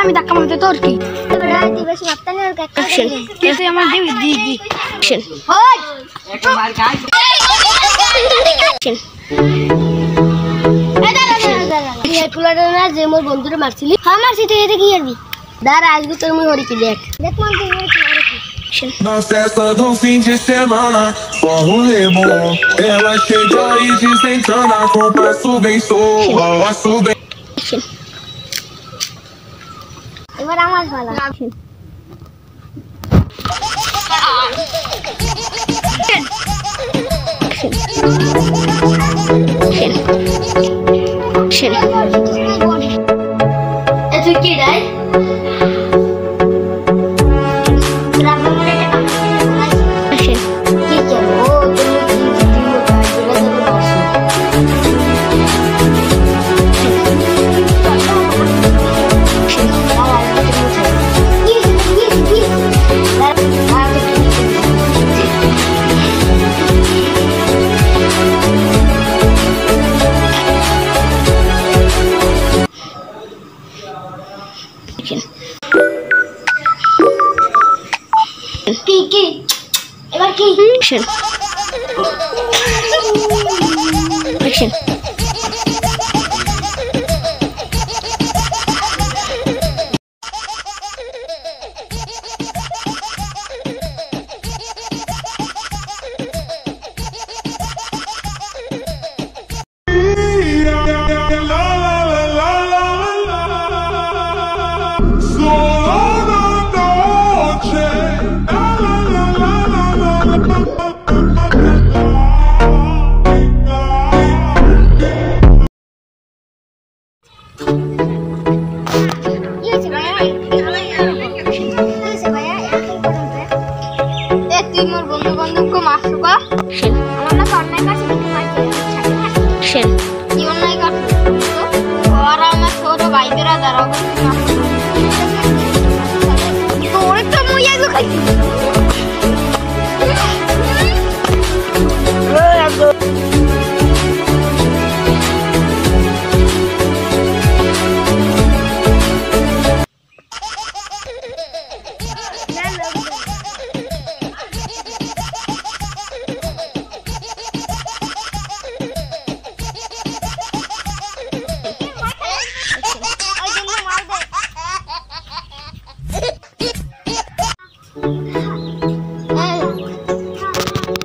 আমি ধাক্কা মারতে তোর কি যে মোর বন্ধুরে মারছিলি মারছি তুই এটা কি করবি দাঁড়া আজকে তোর মুই হরি কি দেখ দেখ Na festa do fim de semana, só rolê bom. Ela chega e desentana com passo bem passo bem. এবার আমার ভালো তুই কি রাই কি এবার কি অ্যাকশন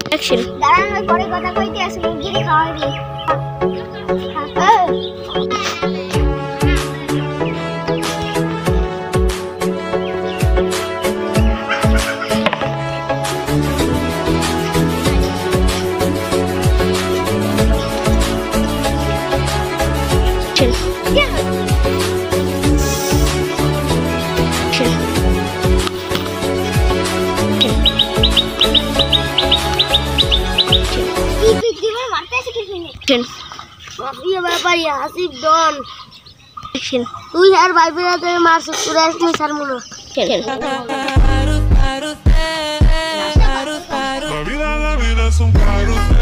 অ্যাকশন দাঁড়ানোর পরে কথা কইতে আসি গিরে খাওয়াবি আসিফ ডন তুই আর ভাই বেড়াতে মারছ তোরা তুই সার মনে La vida es un carrusel.